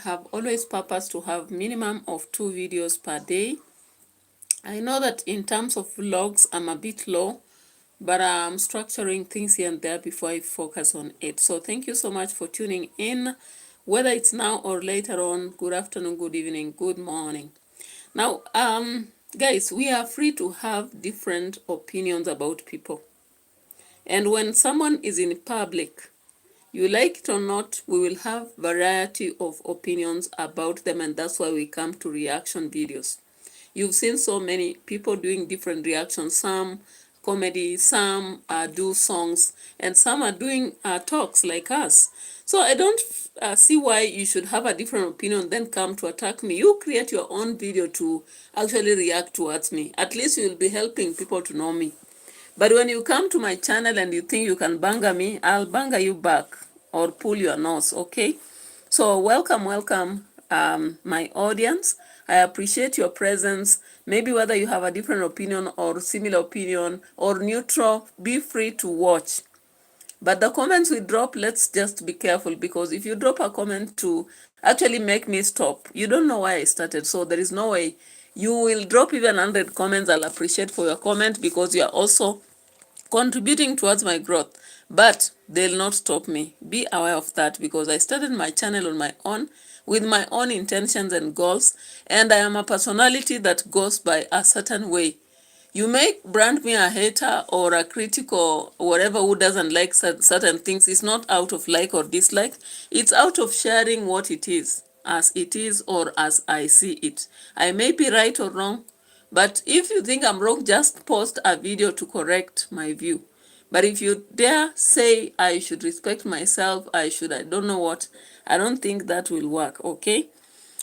have always purposed to have minimum of 2 videos per day. I know that in terms of vlogs, I'm a bit low, but I'm structuring things here and there before I focus on it. So thank you so much for tuning in, whether it's now or later on. Good afternoon, good evening, good morning. Now, guys, we are free to have different opinions about people. And when someone is in public, you like it or not, we will have variety of opinions about them, and that's why we come to reaction videos. You've seen so many people doing different reactions, some comedy, some do songs, and some are doing talks like us. So I don't see why you should have a different opinion then come to attack me. You create your own video to actually react towards me. At least you'll be helping people to know me. But when you come to my channel and you think you can banger me, I'll banger you back or pull your nose, okay? So welcome, my audience. I appreciate your presence. Maybe whether you have a different opinion or similar opinion or neutral, be free to watch. But the comments we drop, let's just be careful, because if you drop a comment to actually make me stop, you don't know why I started. So there is no way. You will drop even 100 comments. I'll appreciate for your comment because you are also contributing towards my growth, but they'll not stop me. Be aware of that, because I started my channel on my own with my own intentions and goals, and I am a personality that goes by a certain way. You may brand me a hater or a critic or whatever who doesn't like certain things. It's not out of like or dislike. It's out of sharing what it is, as it is or as I see it. I may be right or wrong, but if you think I'm wrong, just post a video to correct my view. But if you dare say I should respect myself, I don't know what, I don't think that will work, okay?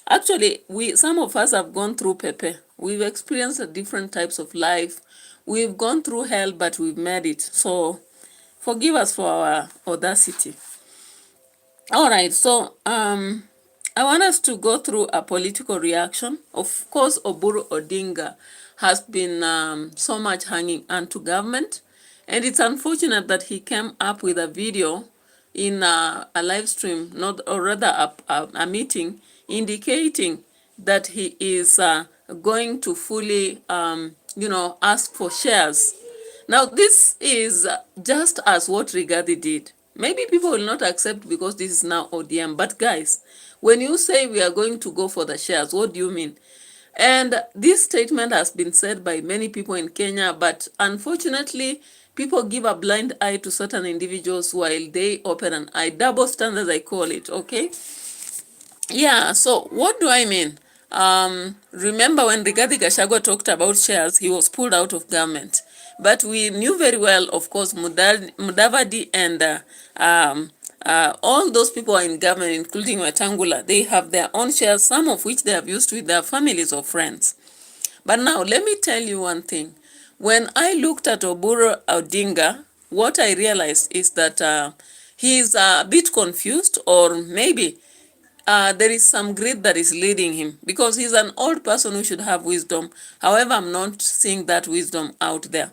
Actually, some of us have gone through Pepe. We've experienced different types of life. We've gone through hell, but we've made it. So forgive us for our audacity. All right, so I want us to go through a political reaction. Of course, Oburu Odinga has been so much hanging onto government, and it's unfortunate that he came up with a video in a live stream, or rather a meeting, indicating that he is going to fully, ask for shares. Now, this is just as what Rigathi did. Maybe people will not accept because this is now ODM. But guys, when you say we are going to go for the shares, what do you mean? And this statement has been said by many people in Kenya, but unfortunately, people give a blind eye to certain individuals while they open an eye. Double standards, I call it, okay? Yeah, so what do I mean? Remember when Rigathi Gachagua talked about shares, he was pulled out of government. But we knew very well, of course, Mudavadi and all those people are in government, including Wetangula, they have their own shares, some of which they have used with their families or friends. But now, let me tell you one thing. When I looked at Oburu Odinga, what I realized is that he is a bit confused, or maybe there is some greed that is leading him, because he's an old person who should have wisdom. However, I'm not seeing that wisdom out there.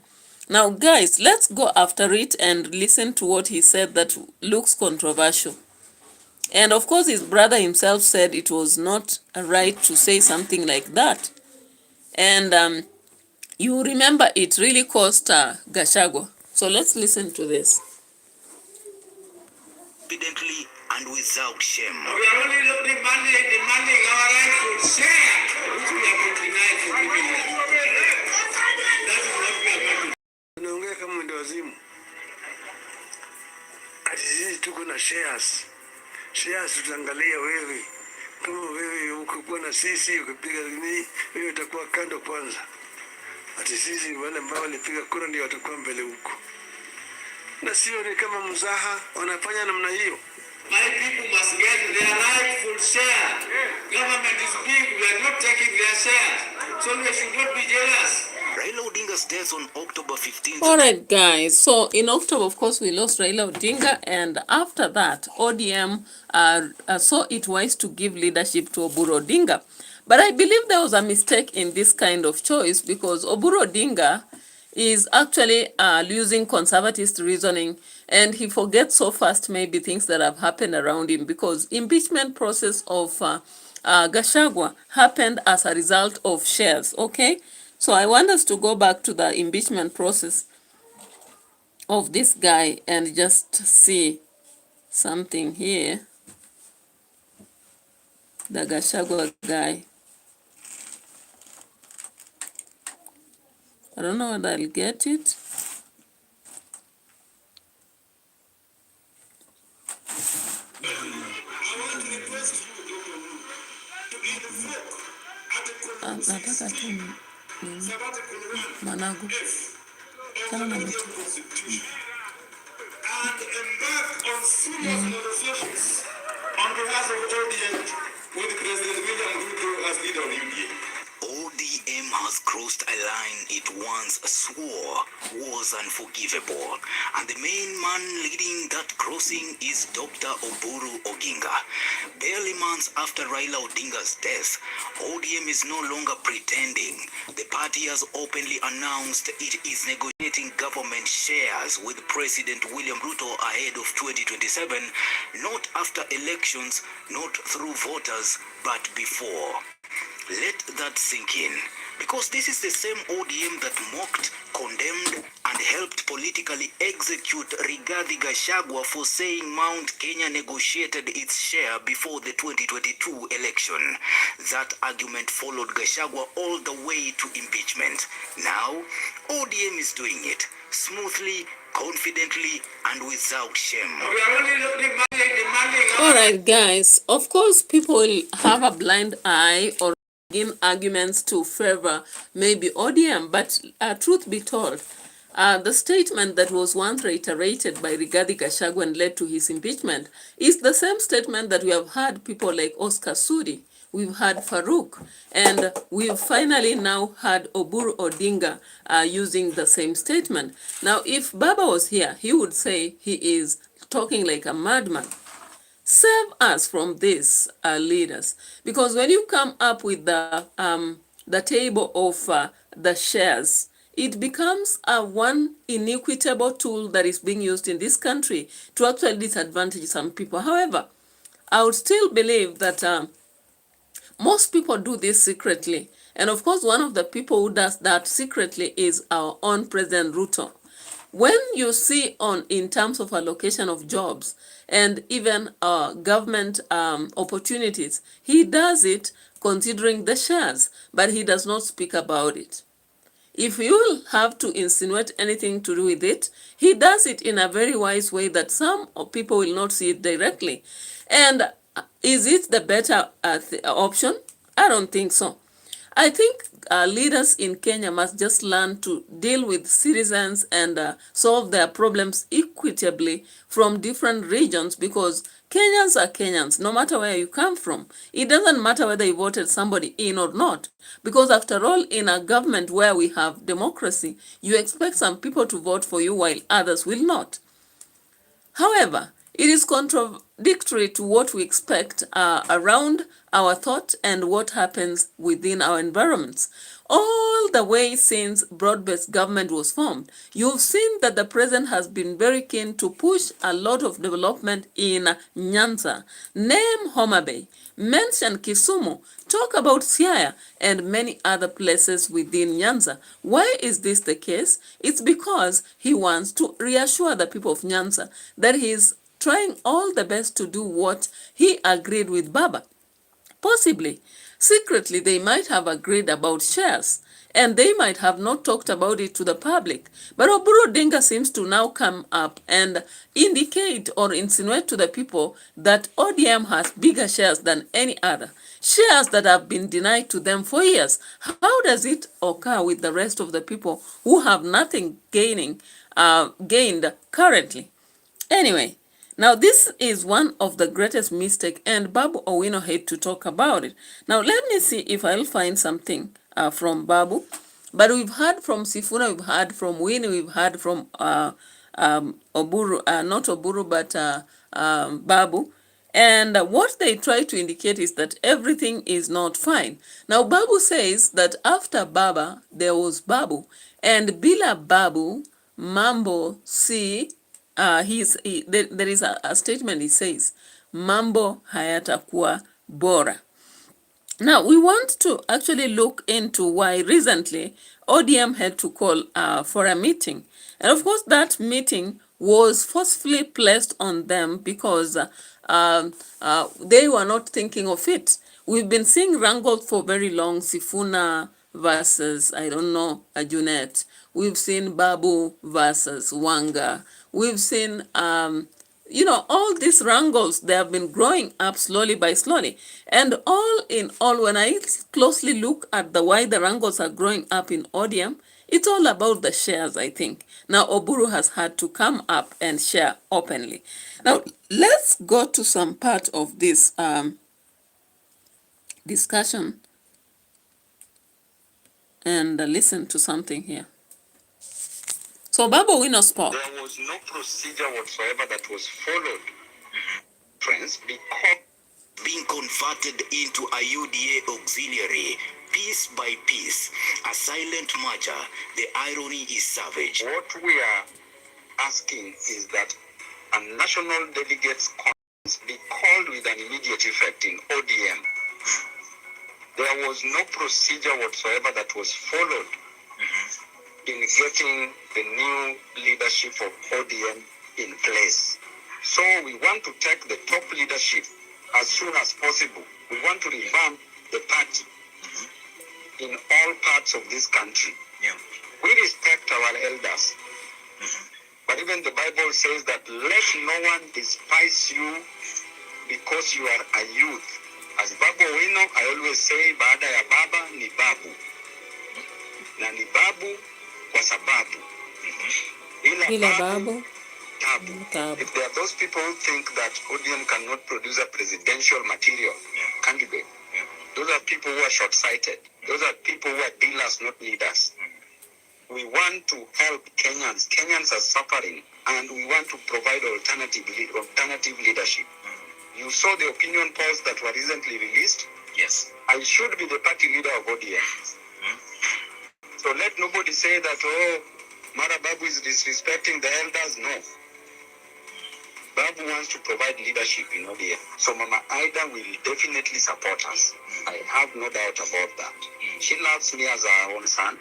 Now, guys, let's go after it and listen to what he said that looks controversial. And of course, his brother himself said it was not right to say something like that. And you remember it really cost Gachagua. So let's listen to this. Confidently and without shame. We are only demanding our rightful share, which we have been denied for giving them. That is what we are going to do. Unaongea kama mwendo wazimu. Ati sisi tuko na shares. Shares tutaangalia wewe. Kama wewe ukikuwa na sisi ukipiga nini, wewe utakuwa kando kwanza. Ati sisi wale ambao walipiga kura ndio watakuwa mbele huko. Na sio ni kama mzaha wanafanya namna hiyo. My people must get their rightful share. Government is big, we are not taking their shares. So we should not be jealous. Raila Odinga's death on October 15th. All right, guys. So in October, of course, we lost Raila Odinga. And after that, ODM saw it wise to give leadership to Oburu Odinga. But I believe there was a mistake in this kind of choice, because Oburu Odinga is actually using conservative reasoning, and he forgets so fast maybe things that have happened around him, because impeachment process of Gachagua happened as a result of shares. Okay, so I want us to go back to the impeachment process of this guy and just see something here. The Gachagua guy, I don't know whether I'll get it. Nataka tu Managu chana na miti. And embark on serious negotiations on behalf of ODM with President William Ruto as leader of UDA. ODM has crossed a line it once swore was unforgivable, and the main man leading that crossing is Dr. Oburu Oginga. Barely months after Raila Odinga's death, ODM is no longer pretending. The party has openly announced it is negotiating government shares with President William Ruto ahead of 2027, not after elections, not through voters, but before. Let that sink in, because this is the same ODM that mocked, condemned, and helped politically execute Rigathi Gachagua for saying Mount Kenya negotiated its share before the 2022 election. That argument followed Gachagua all the way to impeachment. Now, ODM is doing it smoothly, confidently, and without shame. All right, guys, of course people will have a blind eye or begin arguments to favor maybe ODM, but truth be told, the statement that was once reiterated by Rigathi Gachagua and led to his impeachment is the same statement that we have had people like Oscar Sudi, we've had Farouk, and we've finally now had Oburu Odinga using the same statement. Now, if Baba was here, he would say he is talking like a madman. Save us from this, leaders, because when you come up with the table of the shares, it becomes a one inequitable tool that is being used in this country to actually disadvantage some people. However, I would still believe that most people do this secretly, and of course one of the people who does that secretly is our own President Ruto. When you see in terms of allocation of jobs and even government opportunities, he does it considering the shares, but he does not speak about it. If you will have to insinuate anything to do with it, he does it in a very wise way that some people will not see it directly. And is it the better option? I don't think so. I think leaders in Kenya must just learn to deal with citizens and solve their problems equitably from different regions, because Kenyans are Kenyans, no matter where you come from. It doesn't matter whether you voted somebody in or not, because after all, in a government where we have democracy, you expect some people to vote for you while others will not. However, it is contradictory to what we expect around our thought and what happens within our environments. All the way since broad-based government was formed, you've seen that the president has been very keen to push a lot of development in Nyanza. Name Homa Bay, mention Kisumu, talk about Siaya and many other places within Nyanza. Why is this the case? It's because he wants to reassure the people of Nyanza that he is trying all the best to do what he agreed with Baba. Possibly, secretly, they might have agreed about shares, and they might have not talked about it to the public. But Oburu Odinga seems to now come up and indicate or insinuate to the people that ODM has bigger shares than any other, shares that have been denied to them for years. How does it occur with the rest of the people who have nothing gained currently? Anyway, now this is one of the greatest mistakes, and Babu Owino had to talk about it. Now let me see if I'll find something from Babu. But we've heard from Sifuna, we've heard from Winnie, we've heard from Oburu, not Oburu, but Babu. And what they try to indicate is that everything is not fine. Now, Babu says that after Baba, there was Babu. And Bila Babu, Mambo si, there is a statement he says, Mambo hayatakuwa bora. Now, we want to actually look into why recently ODM had to call for a meeting. And of course, that meeting was forcefully placed on them because they were not thinking of it. We've been seeing wrangles for very long, Sifuna versus, I don't know, Junet. We've seen Babu versus Wanga. We've seen all these wrangles, they have been growing up slowly by slowly. And all in all, when I closely look at why the wrangles are growing up in ODM, it's all about the shares, I think. Now, Oburu has had to come up and share openly. Now, let's go to some part of this discussion and listen to something here. So, Babu Wino spoke. There was no procedure whatsoever that was followed, friends, because being converted into a UDA auxiliary, piece by piece, a silent merger. The irony is savage. What we are asking is that a national delegates conference be called with an immediate effect in ODM. There was no procedure whatsoever that was followed in getting the new leadership of ODM in place. So we want to take the top leadership as soon as possible. We want to revamp the party in all parts of this country. Yeah. We respect our elders. But even the Bible says that let no one despise you because you are a youth. As Babu Wino, I always say, baada ya baba ni babu. Na ni babu kwa sababu. Bila babu, tabu. If there are those people who think that ODM cannot produce a presidential material candidate, those are people who are short-sighted. Those are people who are dealers, not leaders. We want to help Kenyans. Kenyans are suffering, and we want to provide alternative leadership. You saw the opinion polls that were recently released. Yes. I should be the party leader of ODM. So let nobody say that, oh, Mara Babu is disrespecting the elders. No. Babu wants to provide leadership in ODM. So Mama Ida will definitely support us. I have no doubt about that. She loves me as her own son.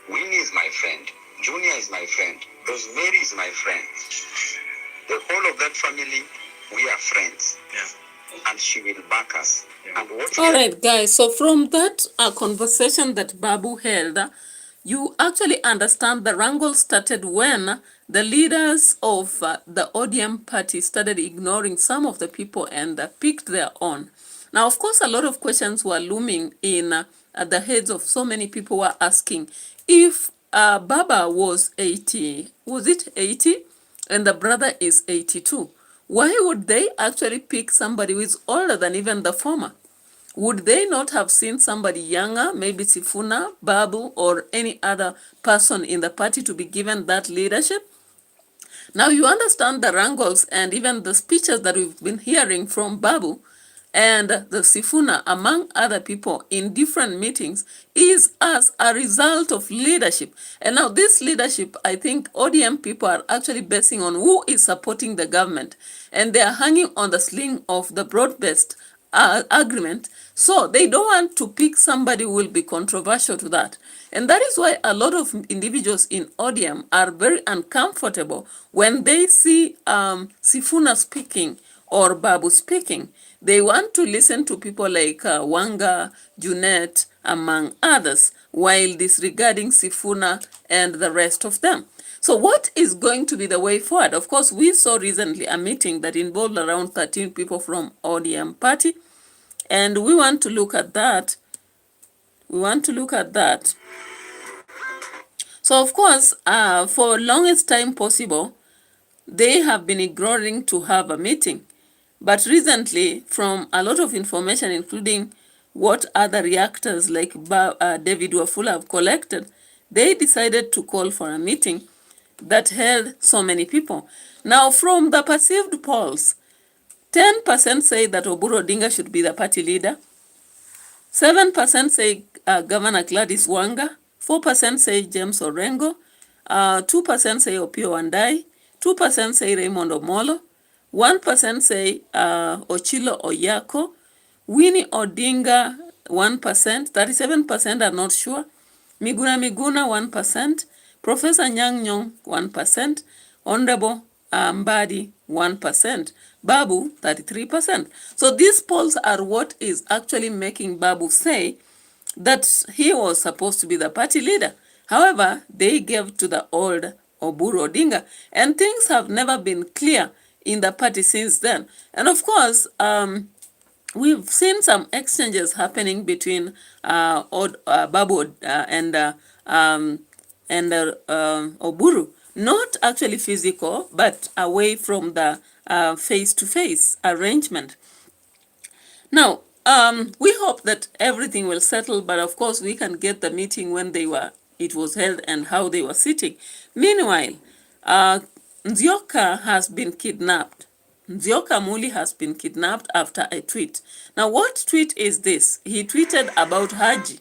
Winnie is my friend. Junior is my friend. Rosemary is my friend. The whole of that family, we are friends. And she will back us. And what all right, guys. So from that conversation that Babu held, you actually understand the wrangle started when the leaders of the ODM party started ignoring some of the people and picked their own. Now, of course, a lot of questions were looming in at the heads of so many people were asking if Baba was 80, was it 80? And the brother is 82. Why would they actually pick somebody who is older than even the former? Would they not have seen somebody younger, maybe Sifuna, Babu, or any other person in the party to be given that leadership? Now you understand the wrangles and even the speeches that we've been hearing from Babu and the Sifuna, among other people in different meetings, is as a result of leadership. And now this leadership, I think ODM people are actually basing on who is supporting the government. And they are hanging on the sling of the broad-based agreement. So they don't want to pick somebody who will be controversial to that. And that is why a lot of individuals in ODM are very uncomfortable when they see Sifuna speaking or Babu speaking. They want to listen to people like Wanga, Junet, among others, while disregarding Sifuna and the rest of them. So what is going to be the way forward? Of course, we saw recently a meeting that involved around 13 people from ODM party, and we want to look at that. So of course, for longest time possible, they have been ignoring to have a meeting. But recently, from a lot of information, including what other reactors like David Wafula have collected, they decided to call for a meeting that held so many people. Now, from the perceived polls, 10% say that Oburu Odinga should be the party leader. 7% say Governor Gladys Wanga. 4% say James Orengo. 2% say Opio Wandai. 2% say Raymond Omolo. 1% say Ochilo Oyako. Winnie Odinga, 1%. 37% are not sure. Miguna, 1%. Professor Nyang Nyong, 1%. Honorable Mbadi, 1%. Babu, 33%. So these polls are what is actually making Babu say that he was supposed to be the party leader. However, they gave to the old Oburu Odinga, and things have never been clear in the party since then. And of course, we've seen some exchanges happening between Babu and Oburu, not actually physical, but away from the face-to-face arrangement. Now, we hope that everything will settle, but of course we can get the meeting when it was held and how they were sitting. Meanwhile, Nzioka has been kidnapped. Nzioka Muli has been kidnapped after a tweet. Now, what tweet is this? He tweeted about Haji.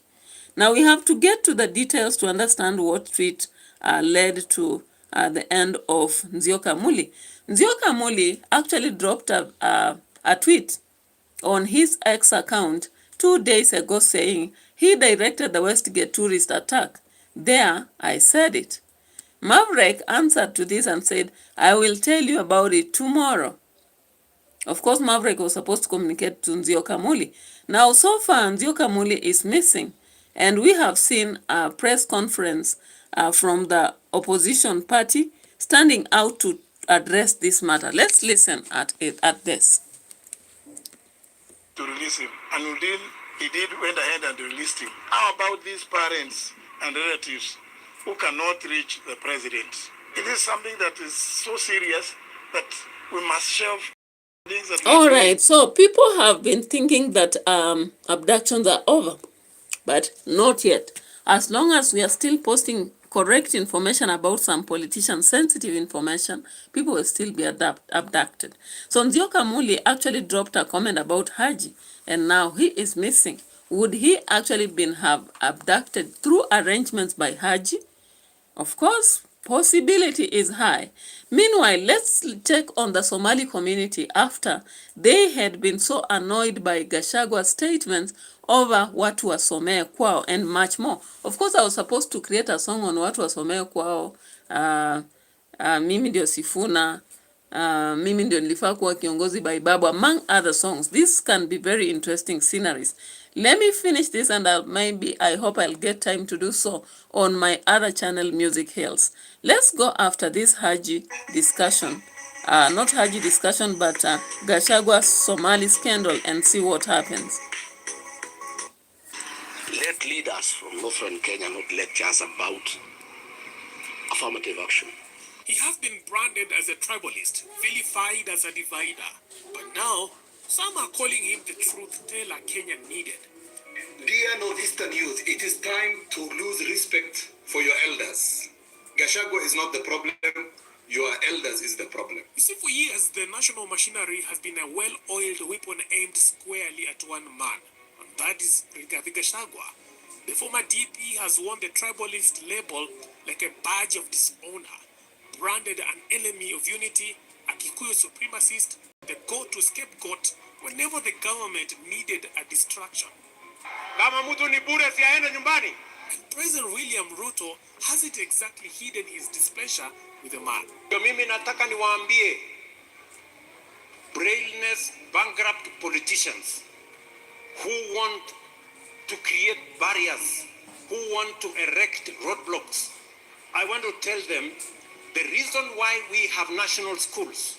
Now, we have to get to the details to understand what tweet led to the end of Nzioka Muli. Nzioka Muli actually dropped a tweet on his X account 2 days ago saying he directed the Westgate tourist attack. There, I said it. Maverick answered to this and said, I will tell you about it tomorrow. Of course, Maverick was supposed to communicate to Nzioka Muli. Now, so far, Nzioka Muli is missing. And we have seen a press conference from the opposition party standing out to address this matter. Let's listen at this. To release him. And he went ahead and released him. How about these parents and relatives who cannot reach the president? It is something that is so serious that we must shelve things. All right, so people have been thinking that abductions are over, but not yet. As long as we are still posting correct information about some politicians, sensitive information, people will still be abducted. So Nzioka Muli actually dropped a comment about Haji, and now he is missing. Would he actually have abducted through arrangements by Haji? Of course, possibility is high. Meanwhile, let's check on the Somali community after they had been so annoyed by Gashagua's statements over Watu Wasomee Kwao and much more. Of course, I was supposed to create a song on Watu Wasomee Kwao, Mimi Ndio Sifuna, Mimi Ndio Nilifaa Kuwa Kiongozi by Babu, among other songs. This can be very interesting sceneries. Let me finish this, and I hope I'll get time to do so on my other channel, Music Hills. Let's go after this Haji discussion. Not Haji discussion, but Gachagua Somali scandal, and see what happens. Let leaders from Northern Kenya not lecture us about affirmative action. He has been branded as a tribalist, vilified as a divider. But now, some are calling him the truth teller Kenya needed. Dear Northeastern youth, it is time to lose respect for your elders. Gachagua is not the problem, your elders is the problem. You see, for years, the national machinery has been a well-oiled weapon aimed squarely at one man, and that is Rigathi Gachagua. The former DP has worn the tribalist label like a badge of dishonor, branded an enemy of unity, a Kikuyu supremacist, the go-to scapegoat whenever the government needed a distraction. And President William Ruto hasn't exactly hidden his displeasure with the man. Mimi nataka niwaambie, brainless, bankrupt politicians who want to create barriers, who want to erect roadblocks. I want to tell them the reason why we have national schools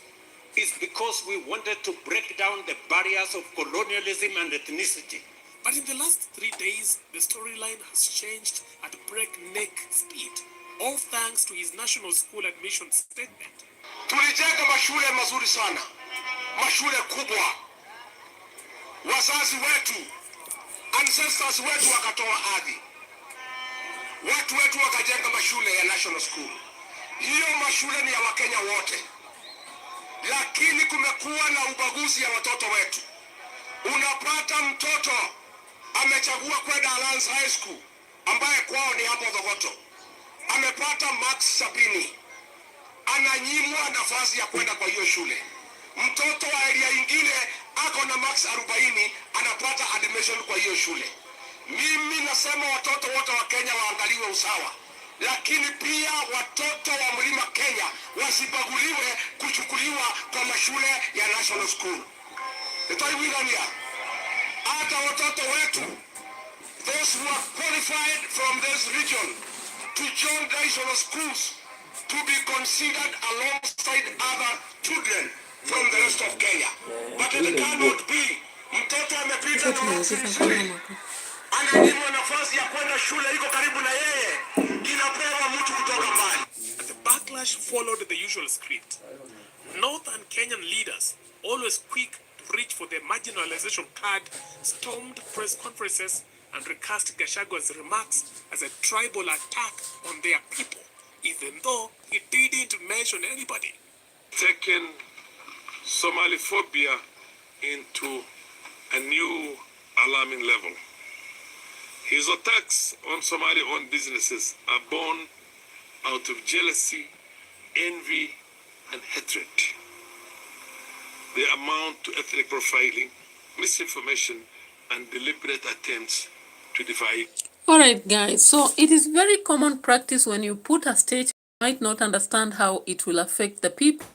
is because we wanted to break down the barriers of colonialism and ethnicity. But in the last 3 days, the storyline has changed at breakneck speed, all thanks to his national school admission statement. Tulijenga mashule mazuri sana, mashule kubwa. Wazazi wetu, ancestors wetu wakatoa ardhi. Watu wetu wakajenga mashule ya national school. Hiyo mashule ni ya Wakenya wote. lakini kumekuwa na ubaguzi ya watoto wetu. Unapata mtoto amechagua kwenda Alliance High School ambaye kwao ni hapo Thogoto, amepata max 70, ananyimwa nafasi ya kwenda kwa hiyo shule. Mtoto wa area ingine ako na max 40, anapata admission kwa hiyo shule. Mimi nasema watoto wote wa Kenya waangaliwe usawa, lakini pia watoto wa Mlima Kenya wasibaguliwe kuchukuliwa kwa mashule ya National School. Nitaiwilania hata watoto wetu, those who are qualified from this region to join national schools, to be considered alongside other children from the rest of Kenya. But it cannot be. Mtoto amepita na shule, ananyimwa nafasi ya kwenda shule iko karibu na yeye, inapewa mtu kutoka mbali. The backlash followed the usual script. Northern Kenyan leaders, always quick to reach for their marginalization card, stormed press conferences and recast Gachagua's remarks as a tribal attack on their people, even though he didn't mention anybody. Taken Somaliphobia into a new alarming level. His attacks on Somali-owned businesses are born out of jealousy, envy, and hatred. They amount to ethnic profiling, misinformation, and deliberate attempts to divide. Alright guys, so it is very common practice when you put a state, you might not understand how it will affect the people.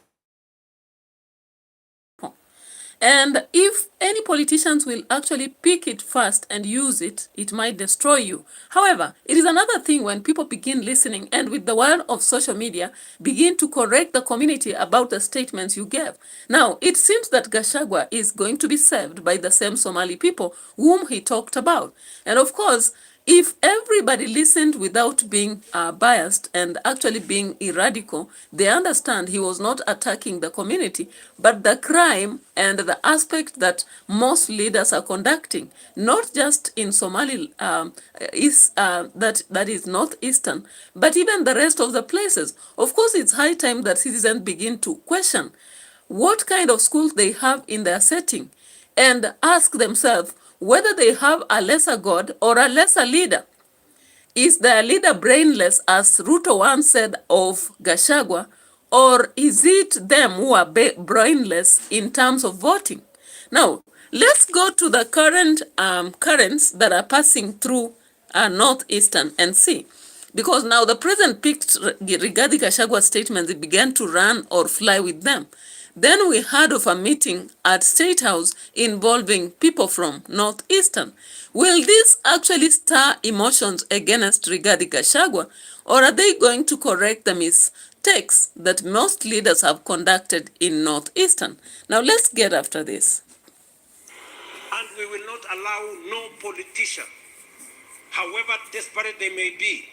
And if any politicians will actually pick it first and use it, it might destroy you. However, it is another thing when people begin listening and with the world of social media, begin to correct the community about the statements you gave. Now, it seems that Gachagua is going to be served by the same Somali people whom he talked about. And of course, if everybody listened without being biased and actually being irradical, they understand he was not attacking the community, but the crime and the aspect that most leaders are conducting, not just in Somali, that is northeastern, but even the rest of the places. Of course, it's high time that citizens begin to question what kind of schools they have in their setting and ask themselves whether they have a lesser god or a lesser leader. Is their leader brainless, as Ruto once said of Gachagua, or is it them who are brainless in terms of voting? Now, let's go to the current currents that are passing through northeastern and see. Because now the president picked regarding Gachagua's statements, it began to run or fly with them. Then we heard of a meeting at State House involving people from Northeastern. Will this actually stir emotions against Rigathi Gachagua, or are they going to correct the mistakes that most leaders have conducted in Northeastern? Now let's get after this. And we will not allow no politician, however desperate they may be,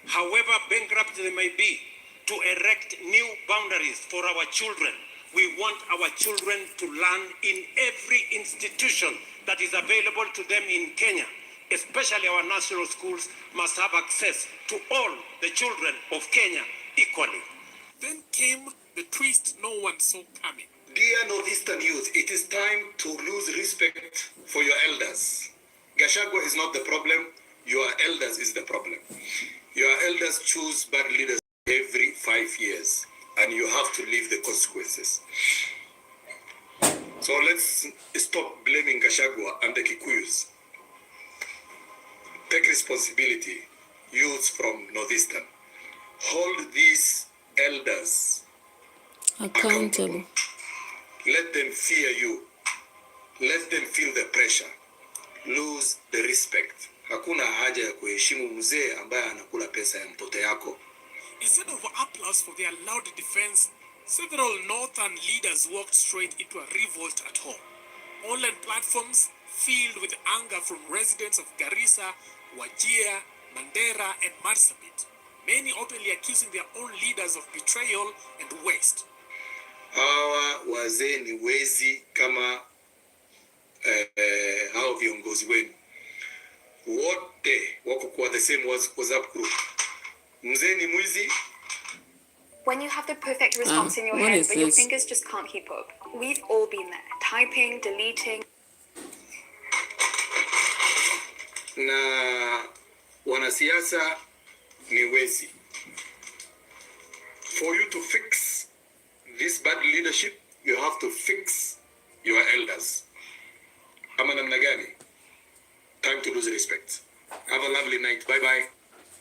however bankrupt they may be, to erect new boundaries for our children. We want our children to learn in every institution that is available to them in Kenya. Especially our national schools must have access to all the children of Kenya equally. Then came the twist no one saw coming. Dear Northeastern youth, it is time to lose respect for your elders. Gachagua is not the problem, your elders is the problem. Your elders choose bad leaders every 5 years, and you have to live the consequences. So let's stop blaming Gachagua and the Kikuyus. Take responsibility, youths from Northeastern. Hold these elders accountable. Let them fear you. Let them feel the pressure. Lose the respect. Hakuna haja ya kuheshimu mzee ambaye anakula pesa ya mtoto yako. Instead of applause for their loud defense, several northern leaders walked straight into a revolt at home. Online platforms filled with anger from residents of Garissa, Wajir, Mandera, and Marsabit. Many openly accusing their own leaders of betrayal and waste. Hawa wazee ni wezi kama hao viongozi wenu. Wote wako kwa the same WhatsApp group. Mzee ni mwizi, When you have the perfect response in your head, but your fingers just can't keep up. We've all been there. Typing, deleting. Na wanasiasa ni wezi. For you to fix this bad leadership, you have to fix your elders. Ama namna gani? Time to lose respect. Have a lovely night. Bye-bye.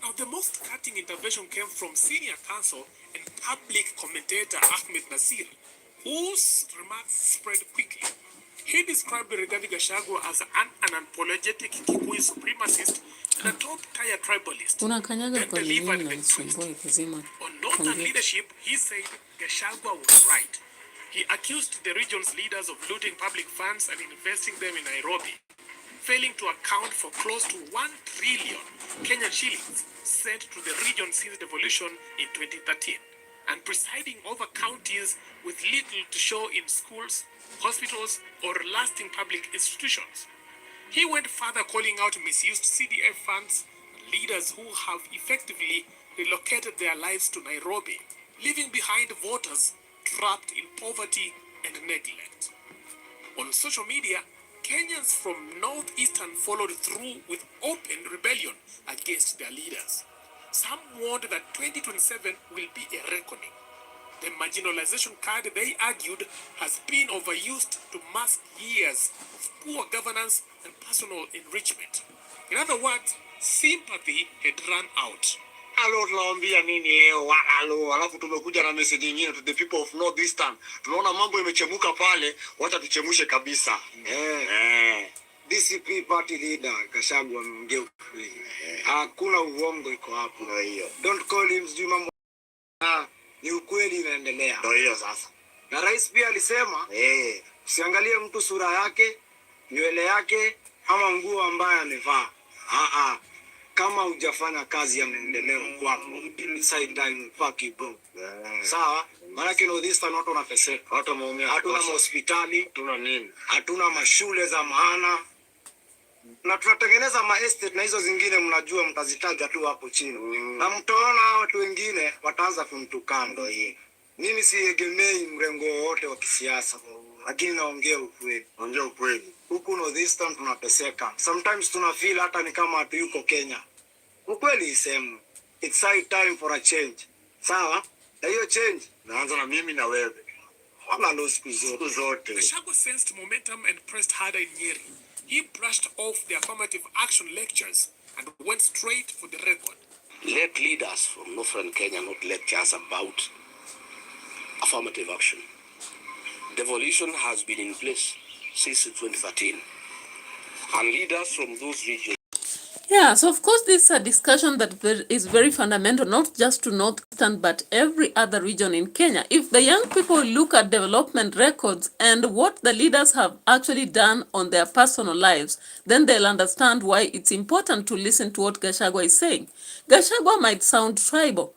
Now, the most cutting intervention came from senior counsel and public commentator Ahmed Nasir, whose remarks spread quickly. He described Rigathi Gachagua as an unapologetic Kikuyu supremacist and a top-tier tribalist. Then delivered the twist. On northern leadership, he said Gachagua was right. He accused the region's leaders of looting public funds and investing them in Nairobi, failing to account for close to 1 trillion Kenyan shillings sent to the region since devolution in 2013, and presiding over counties with little to show in schools, hospitals, or lasting public institutions. He went further, calling out misused CDF funds and leaders who have effectively relocated their lives to Nairobi, leaving behind voters trapped in poverty and neglect. On social media, Kenyans from northeastern followed through with open rebellion against their leaders. Some warned that 2027 will be a reckoning. The marginalization card, they argued, has been overused to mask years of poor governance and personal enrichment. In other words, sympathy had run out. Alo, tunawaambia nini leo? Alo, alafu tumekuja na message nyingine to the people of Northeastern. Tunaona mambo imechemuka pale, wacha tuchemushe kabisa. DCP party leader Gachagua ameongea ukweli. Hakuna uongo iko hapo. Ndio hiyo. Don't call him sijui mambo. Ni ukweli inaendelea. Ndio hiyo sasa. Na rais pia alisema, usiangalie mtu sura yake, nywele yake, ama nguo ambayo amevaa. Kama hujafanya kazi ya maendeleo kwako, side time fuck you bro. Sawa? Maana kino this not on afeseka. Watu wameumia. Hatuna hospitali, tuna nini? Hatuna mashule za maana. Na tunatengeneza ma estate na hizo zingine mnajua mtazitaja tu hapo chini. Na mtaona watu wengine wataanza kumtukana hii. Mimi siegemei mrengo wote wa kisiasa, lakini naongea ukweli. Ongea ukweli. Huku Northeastern tunateseka. Sometimes tuna feel hata ni kama hatu yuko Kenya. Ukweli isemu. It's high time for a change. Sawa? Na hiyo change naanza na mimi na wewe. Wala ndo siku zote. Gachagua sensed momentum and pressed harder in Nyeri. He brushed off the affirmative action lectures and went straight for the record. Let leaders from northern Kenya not lecture us about affirmative action. Devolution has been in place since 2013, and leaders from those regions. Yeah, so of course this is a discussion that is very fundamental, not just to Northeastern, but every other region in Kenya. If the young people look at development records and what the leaders have actually done on their personal lives, then they'll understand why it's important to listen to what Gachagua is saying. Gachagua might sound tribal.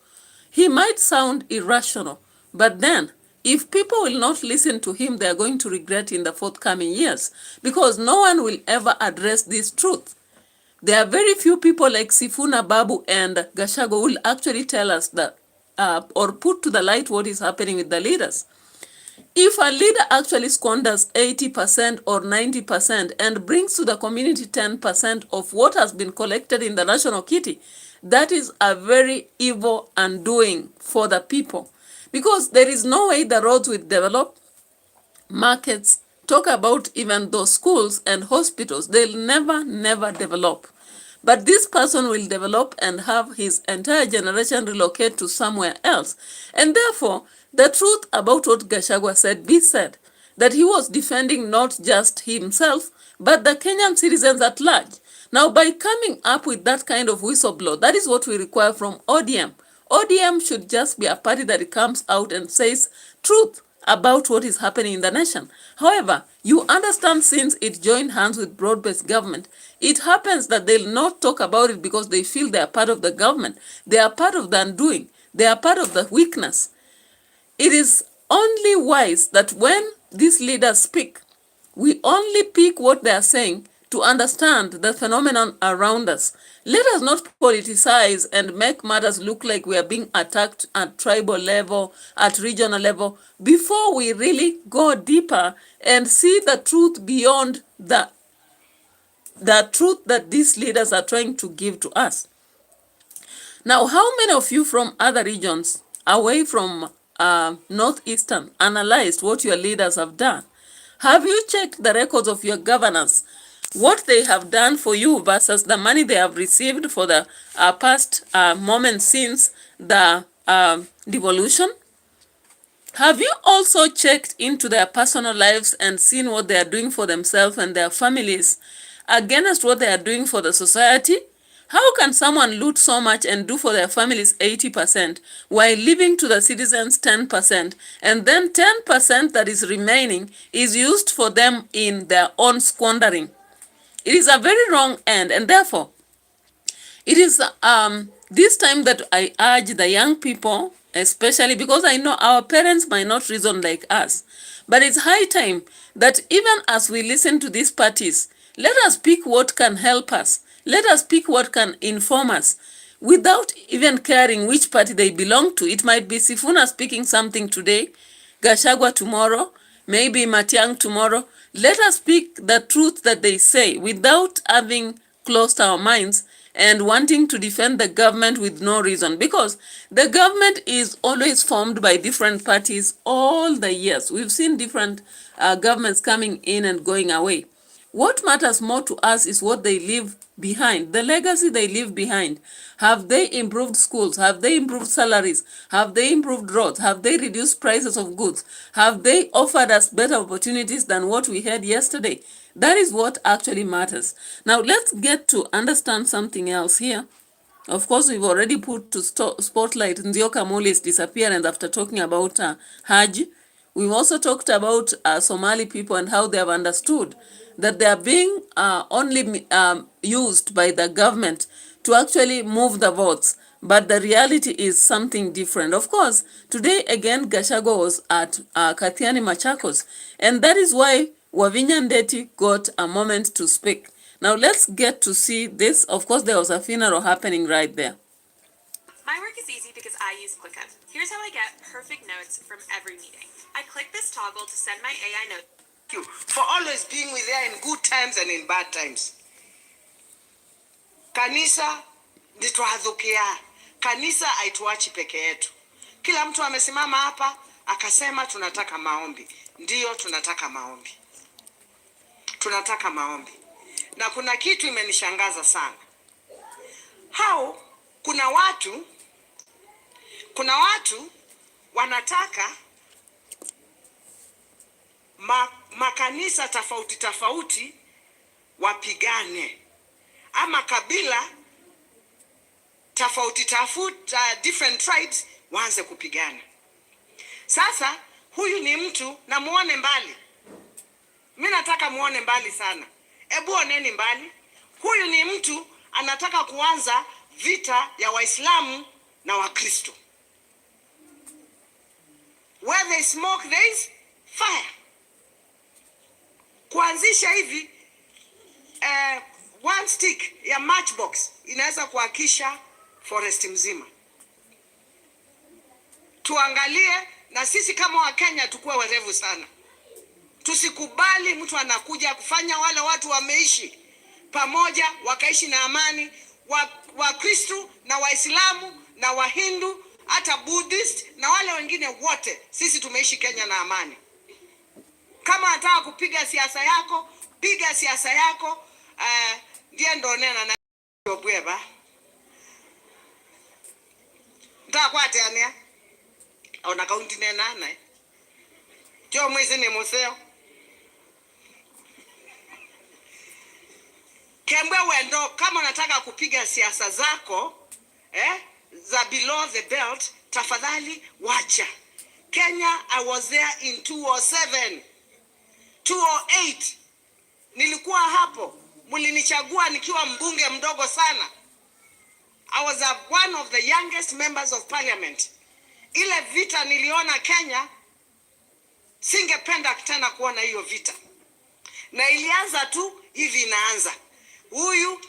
He might sound irrational. But then, if people will not listen to him, they are going to regret in the forthcoming years, because no one will ever address this truth. There are very few people like Sifuna, Babu, and Gachagua who will actually tell us that, or put to the light what is happening with the leaders. If a leader actually squanders 80% or 90% and brings to the community 10% of what has been collected in the national kitty, that is a very evil undoing for the people. Because there is no way the roads will develop, markets, talk about even those schools and hospitals, they'll never develop. But this person will develop and have his entire generation relocate to somewhere else. And therefore, the truth about what Gachagua said be said, that he was defending not just himself, but the Kenyan citizens at large. Now, by coming up with that kind of whistleblower, that is what we require from ODM. ODM should just be a party that comes out and says truth about what is happening in the nation. However, you understand, since it joined hands with broad-based government, it happens that they'll not talk about it because they feel they are part of the government. They are part of the undoing. They are part of the weakness. It is only wise that when these leaders speak, we only pick what they are saying to understand the phenomenon around us. Let us not politicize and make matters look like we are being attacked at tribal level, at regional level, before we really go deeper and see the truth beyond the truth that these leaders are trying to give to us. Now, how many of you from other regions away from Northeastern analyzed what your leaders have done? Have you checked the records of your governors, what they have done for you versus the money they have received for the past moments since the devolution? Have you also checked into their personal lives and seen what they are doing for themselves and their families against what they are doing for the society? How can someone loot so much and do for their families 80% while leaving to the citizens 10%, and then 10% that is remaining is used for them in their own squandering? It is a very wrong end, and therefore it is this time that I urge the young people, especially because I know our parents might not reason like us, but it's high time that even as we listen to these parties, let us pick what can help us. Let us pick what can inform us without even caring which party they belong to. It might be Sifuna speaking something today, Gachagua tomorrow, maybe Matiang tomorrow. Let us speak the truth that they say without having closed our minds and wanting to defend the government with no reason, because the government is always formed by different parties all the years. We've seen different governments coming in and going away. What matters more to us is what they leave behind, the legacy they leave behind. Have they improved schools? Have they improved salaries? Have they improved roads? Have they reduced prices of goods? Have they offered us better opportunities than what we had yesterday? That is what actually matters. Now let's get to understand something else here. Of course, we've already put to spotlight Nzioka Moli's disappearance after talking about Hajj. We've also talked about Somali people and how they have understood that they are being only used by the government to actually move the votes. But the reality is something different. Of course, today again, Gachagua was at Kathiani Machakos, and that is why WAVINYA NDETI got a moment to speak. Now let's get to see this. Of course, there was a funeral happening right there. My work is easy because I use ClickUp. Here's how I get perfect notes from every meeting. I click this toggle to send my AI note. Thank you for always being with there in good times and in bad times. Kanisa nitwahadhukia. Kanisa haituachi peke yetu. Kila mtu amesimama hapa akasema tunataka maombi. Ndiyo, tunataka maombi. Tunataka maombi. Na kuna kitu imenishangaza sana. Kuna watu wanataka makanisa tofauti wapigane, ama kabila tofauti different tribes waanze kupigana. Sasa huyu ni mtu na muone mbali. Mimi nataka muone mbali sana. Ebu oneni mbali. Huyu ni mtu anataka kuanza vita ya Waislamu na Wakristo. Where there is smoke, there is fire. Kuanzisha hivi one stick ya matchbox inaweza kuhakisha forest mzima. Tuangalie, na sisi kama Wakenya tukue werevu sana. Tusikubali mtu anakuja kufanya wale watu wameishi pamoja, wakaishi na amani, Wakristo na Waislamu na Wahindu, hata Buddhist na wale wengine wote, sisi tumeishi Kenya na amani. Kama nataka kupiga siasa yako, piga siasa yako. Ndiye ndo nena na obweba. Ntakwate ania. Ona kaunti nena na. Kyo mwezi ni museo. Kembe wendo, kama unataka kupiga siasa zako, za below the belt, tafadhali wacha. Kenya, I was there in 2007. 2008. Nilikuwa hapo. Mulinichagua nikiwa mbunge mdogo sana. I was one of the youngest members of parliament. Ile vita niliona Kenya, singependa tena kuona hiyo vita. Na ilianza tu hivi, inaanza huyu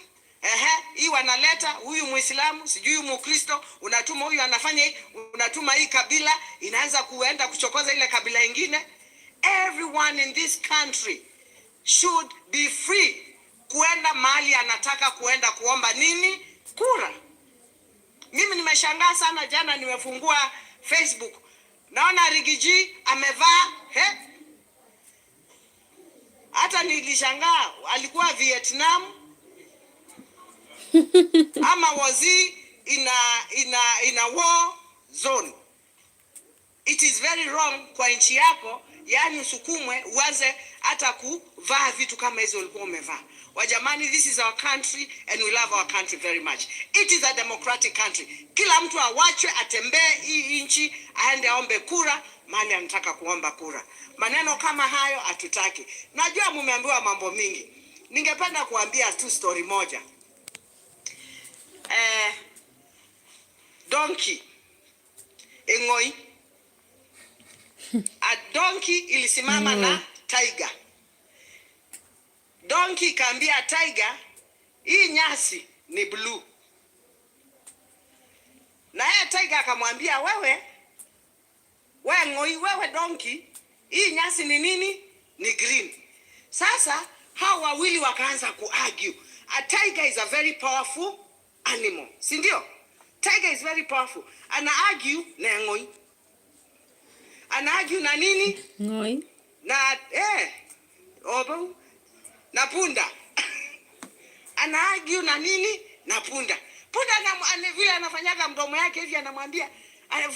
hii wanaleta huyu Muislamu, sijui Mkristo, unatuma huyu anafanya hii, unatuma hii kabila, inaanza kuenda kuchokoza ile kabila ingine. Everyone in this country should be free kuenda mahali anataka kuenda kuomba nini? Kura. Mimi nimeshangaa sana, jana nimefungua Facebook, naona Rigiji amevaa hata nilishangaa alikuwa Vietnam ama wazi in a war zone. It is very wrong kwa nchi yako, yani usukumwe uanze hata kuvaa vitu kama hizo ulikuwa umevaa. Wajamani, this is our country and we love our country very much. It is a democratic country. Kila mtu awachwe atembee hii nchi, aende aombe kura mahali anataka kuomba kura. Maneno kama hayo hatutaki. Najua mumeambiwa mambo mingi. Ningependa kuambia tu story moja. Donkey Engoi. A donkey ilisimama na tiger. Donkey kaambia tiger, hii nyasi ni blue. Na yeye tiger akamwambia, wewe Ngoi, wewe donkey, hii nyasi ni nini? Ni green. Sasa hao wawili wakaanza kuargue. A tiger is a very powerful animal, si ndio? Tiger is very powerful. Ana argue na Ngoi. Ana argue na nini? Ngoi. Na obo na punda. Ana argue na nini? Na punda. Punda vile anafanyaga mdomo yake hivi, anamwambia,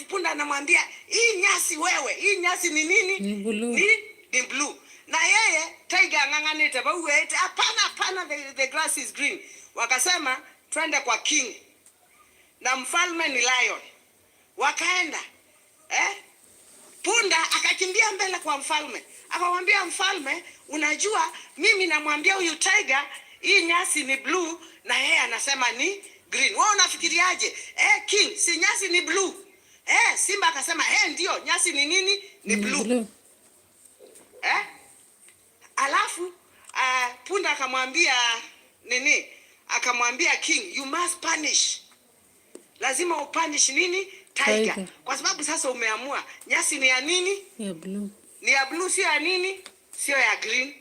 punda anamwambia, hii nyasi wewe, hii nyasi ni nini? Ni blue. Ni blue. Na yeye tiger ng'ang'anete, bawe hapana, the grass is green. Wakasema twende kwa king. Na mfalme ni lion. Wakaenda. Punda akakimbia mbele kwa mfalme. Akamwambia mfalme, unajua mimi namwambia huyu tiger hii nyasi ni blue na yeye anasema ni green. Wewe unafikiriaje? King, si nyasi ni blue. Simba akasema ndio, nyasi ni nini? Ni blue. Alafu punda akamwambia nini? Akamwambia king, you must punish. Lazima upunish nini? Tiger. Kwa sababu sasa umeamua nyasi ni ya nini? Ya blue. Ni ya blue, sio ya nini? Sio ya green.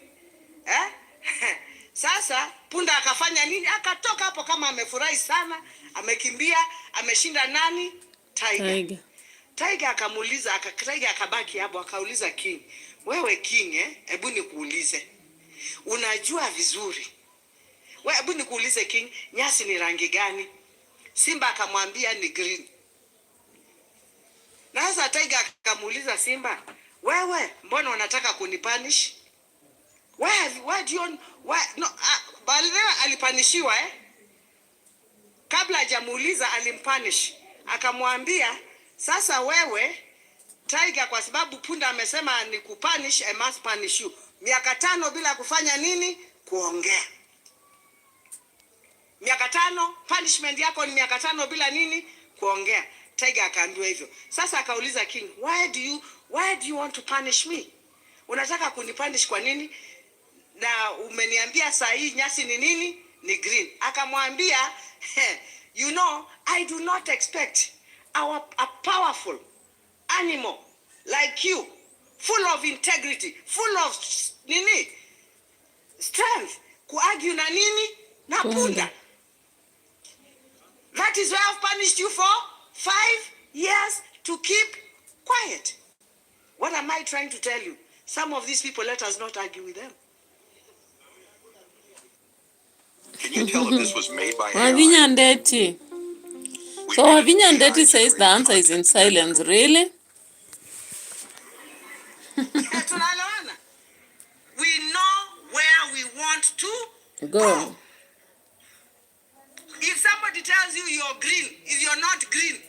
Sasa punda akafanya nini? Akatoka hapo kama amefurahi sana, amekimbia, ameshinda nani? Tiger. Tiger akamuuliza, Tiger akabaki hapo, akauliza king, wewe king, hebu nikuulize, unajua vizuri, wewe hebu nikuulize king, nyasi ni rangi gani? Simba akamwambia ni green. Na sasa tiger akamuuliza simba, wewe mbona unataka kunipunish? Why do you Balea alipanishiwa kabla hajamuuliza alimpunish. Akamwambia, sasa wewe tiger, kwa sababu punda amesema ni kupunish, I must punish you. Miaka 5 bila kufanya nini? Kuongea. Miaka 5, punishment yako ni miaka 5 bila nini? Kuongea. Tiger akaambiwa hivyo. Sasa akauliza king, why do you want to punish me? Unataka kunipunish kwa nini? Na umeniambia saa hii nyasi ni nini? Ni green. Akamwambia, you know, I do not expect a powerful animal like you, full of integrity, full of nini? Strength, kuargue na nini? Na punda. That is why I've punished you for 5 years to keep quiet. What am I trying to tell you? Some of these people, let us not argue with them. Can you tell if this was made by WAVINYA NDETI. So WAVINYA NDETI says the answer is in silence. Really? We know where we want to go. If somebody tells you you're green, if you're not green,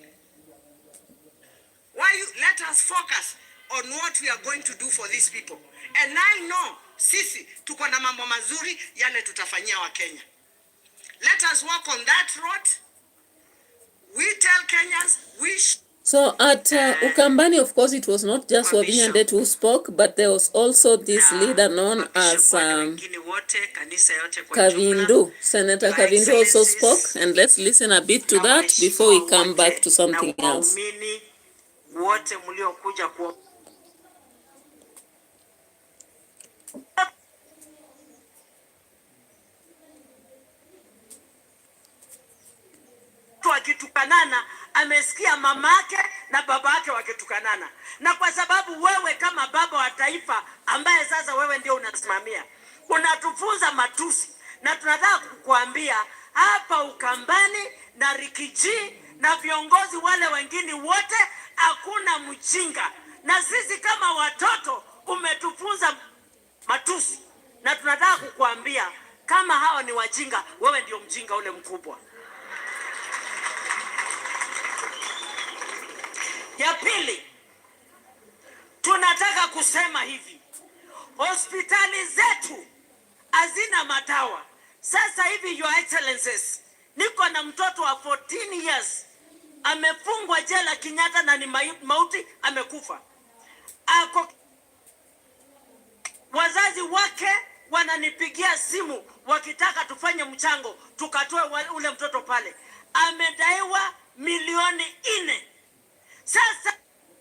let us focus on what we are going to do for these people. And I know, sisi, tuko na mambo mazuri yale tutafanyia wa Kenya. Let us walk on that road. We tell Kenyans, So at Ukambani, of course, it was not just Wavinya Ndeti who spoke, but there was also this leader known as Kavindu. Senator Kavindu also spoke, and let's listen a bit to that before we come back to something else. Wakitukanana, amesikia mamake na babake wakitukanana, na kwa sababu wewe kama baba wa taifa ambaye sasa wewe ndio unasimamia, unatufunza matusi, na tunataka kukuambia hapa Ukambani na Rikiji na viongozi wale wengine wote, hakuna mjinga, na sisi kama watoto umetufunza matusi, na tunataka kukuambia kama hao ni wajinga, wewe ndio mjinga ule mkubwa. Ya pili, tunataka kusema hivi, hospitali zetu hazina madawa. Sasa hivi, Your Excellencies, niko na mtoto wa 14 years amefungwa jela Kenyatta na ni mauti, amekufa. Wazazi wake wananipigia simu wakitaka tufanye mchango tukatoe ule mtoto pale. Amedaiwa milioni 4. Sasa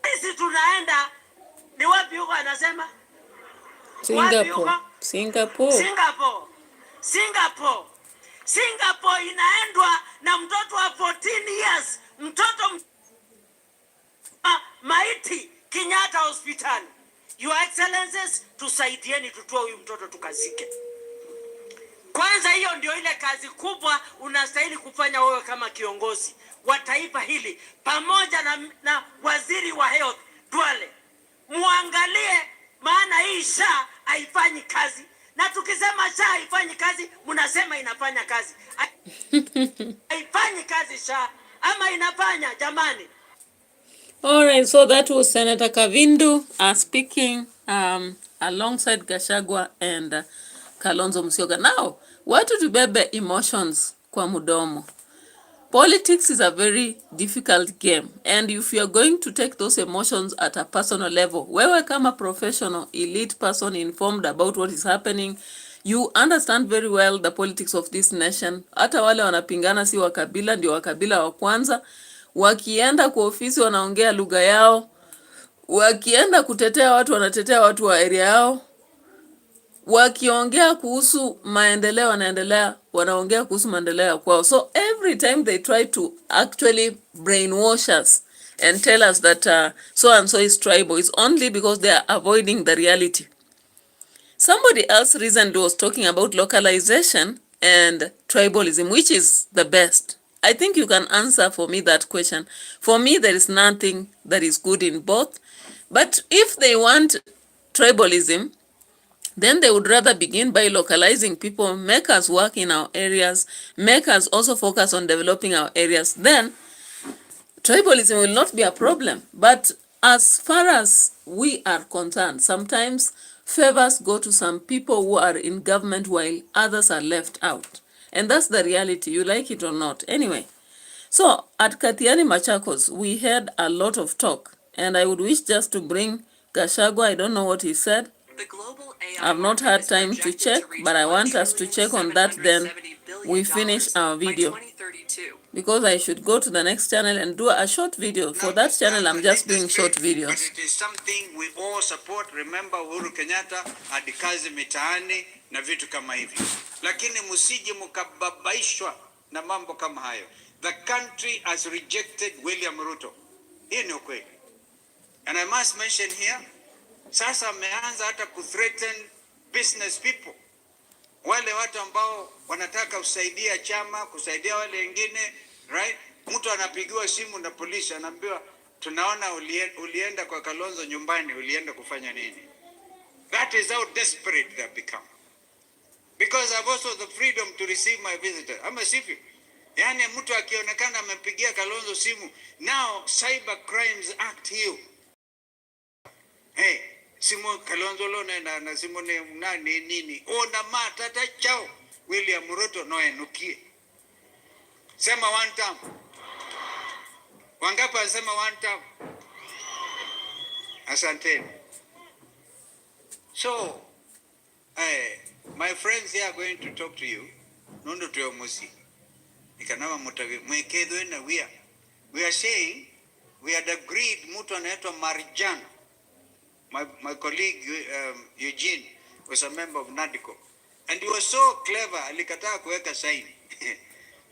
sisi tunaenda ni wapi huko anasema? Singapore inaendwa na mtoto wa 14 years, mtoto maiti Kenyatta hospital. Your Excellencies, tusaidieni tutoe huyu mtoto tukazike. Kwanza hiyo ndio ile kazi kubwa unastahili kufanya wewe kama kiongozi wa taifa hili, pamoja na waziri wa health. Duale, muangalie, maana hii SHA haifanyi kazi, na tukisema SHA haifanyi kazi, mnasema inafanya kazi. Haifanyi kazi SHA, ama inafanya jamani? All right, so that was Senator Kavindu speaking alongside Gachagua and Kalonzo Musyoka. Now, watu tubebe emotions kwa mudomo. Politics is a very difficult game, and if you are going to take those emotions at a personal level, wewe kama professional, elite person informed about what is happening, you understand very well the politics of this nation. Hata wale wanapingana si wakabila, ndio wakabila wa kwanza. Wakienda kwa ofisi wanaongea lugha yao, wakienda kutetea watu wanatetea watu wa area yao, wakiongea kuhusu maendeleo wanaongea kuhusu maendeleo kwao. So every time they try to actually brainwash us and tell us that so and so is tribal, it's only because they are avoiding the reality. Somebody else recently was talking about localization and tribalism, which is the best. I think you can answer for me that question. For me, there is nothing that is good in both. But if they want tribalism, then they would rather begin by localizing people, make us work in our areas, make us also focus on developing our areas. Then tribalism will not be a problem. But as far as we are concerned, sometimes favors go to some people who are in government while others are left out. And that's the reality, you like it or not. Anyway, so at Katiani Machakos, we had a lot of talk. And I would wish just to bring Gachagua. I don't know what he said. I've not had time to check, but I want us to check on that, then we finish our video. Because I should go to the next channel and do a short video. For that channel, I'm just doing short videos. It is something we all support. Remember, Uhuru Kenyatta had kazi mitaani na vitu kama hivi. Lakini musije mukababaishwa na mambo kama hayo. The country has rejected William Ruto. Hii ni ukweli. And I must mention here, sasa ameanza hata kuthreaten business people. Wale watu ambao wanataka kusaidia chama, kusaidia wale wengine, right? Mtu anapigiwa simu na polisi, anaambiwa tunaona ulienda kwa Kalonzo nyumbani, ulienda kufanya nini? That is how desperate they have become. Because I've also the freedom to receive my visitor. Ama sivyo? Yani mtu akionekana amepigia Kalonzo simu, now Cyber Crimes Act hiyo. Hey, simu Kalonzo lona na simu ne nani nini? Ona matata chao. William Ruto no enukie. Sema one time. Wangapi wanasema one term? Asante. So, my friends here are going to talk to you. Nondo tuyo musi. Ikanama mutavi. Mwekedo na we are saying, we had agreed mtu anaitwa Marjan. My colleague Eugene was a member of NADICO. And he was so clever, alikataa kuweka saini.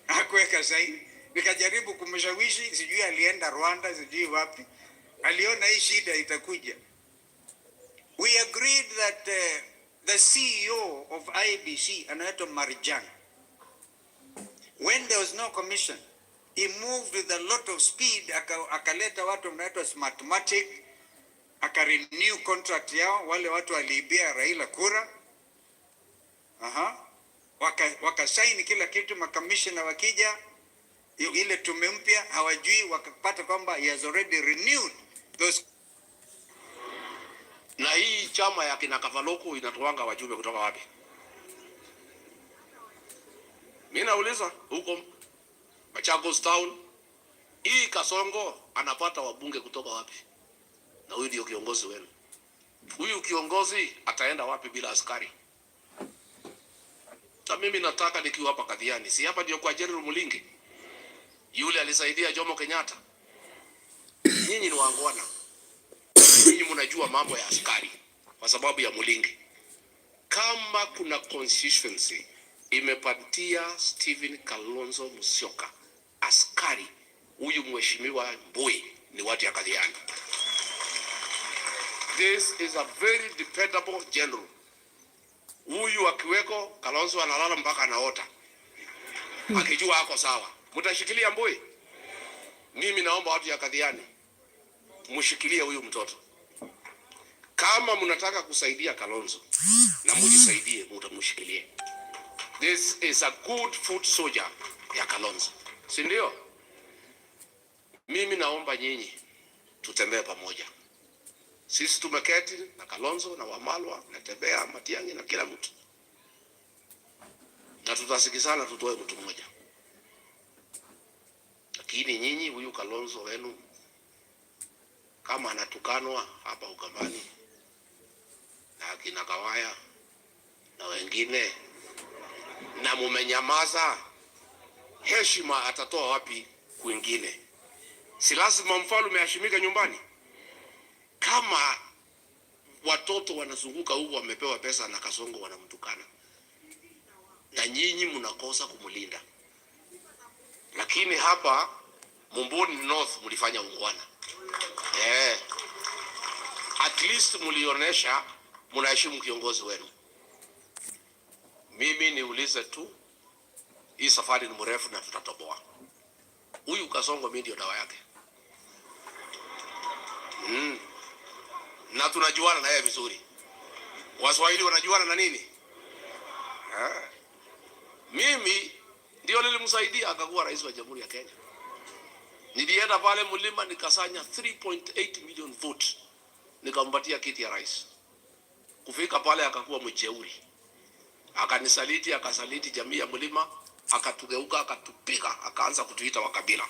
Hakuweka saini. Nikajaribu kumshawishi, sijui alienda Rwanda, sijui wapi. Aliona hii shida itakuja. We agreed that the CEO of IBC, anaitwa Marjan, when there was no commission, he moved with a lot of speed, akaleta watu mnaitwa Smartmatic, akarenew contract yao, wale watu waliibia Raila kura. Wakasaini kila kitu, makamishna wakija, ile tume mpya hawajui, wakapata kwamba he has already renewed those. Na hii chama ya kina Kavaloko inatoanga wajumbe kutoka wapi? Mimi nauliza huko Machakos Town, hii Kasongo anapata wabunge kutoka wapi? Na huyu ndio kiongozi wenu. Huyu kiongozi ataenda wapi bila askari? Na mimi nataka nikiwa hapa Kadhiani, si hapa ndio kwa General Mulingi. Yule alisaidia Jomo Kenyatta. Nyinyi ni wangwana. Nyinyi mnajua mambo ya askari kwa sababu ya Mulingi. Kama kuna constituency imepatia Stephen Kalonzo Musyoka askari, huyu mheshimiwa Mbui ni watu ya Kadhiani. This is a very dependable general. Huyu akiweko Kalonzo analala mpaka anaota. Akijua ako sawa. Mtashikilia Mbui? Mimi naomba watu ya Kadhiani mshikilie huyu mtoto. Kama mnataka kusaidia Kalonzo na mjisaidie, mtamshikilie. This is a good foot soldier ya Kalonzo. Si ndio? Mimi naomba nyinyi tutembee pamoja. Sisi tumeketi na Kalonzo na Wamalwa na Tembea Matiang'i na kila mtu. Na tutasikizana tutoe mtu mmoja. Lakini nyinyi huyu Kalonzo wenu kama anatukanwa hapa Ukambani na kina Kawaya na wengine na mumenyamaza, heshima atatoa wapi kwingine? Si lazima mfalme aheshimike nyumbani? Kama watoto wanazunguka huko wamepewa pesa na Kasongo wanamtukana, na nyinyi mnakosa kumulinda. Lakini hapa Mumbuni North mlifanya ungwana. At least mlionesha mnaheshimu kiongozi wenu. Mimi niulize tu, hii safari ni mrefu na tutatoboa. Huyu Kasongo mimi ndio dawa yake. Na tunajuana na yeye vizuri. Waswahili wanajuana na nini? Mimi ndio nilimsaidia akakuwa rais wa Jamhuri ya Kenya. Nilienda pale mlima nikasanya 3.8 million votes. Nikampatia kiti ya rais. Kufika pale akakuwa mjeuri. Akanisaliti, akasaliti jamii ya mlima, akatugeuka, akatupiga, akaanza kutuita wakabila.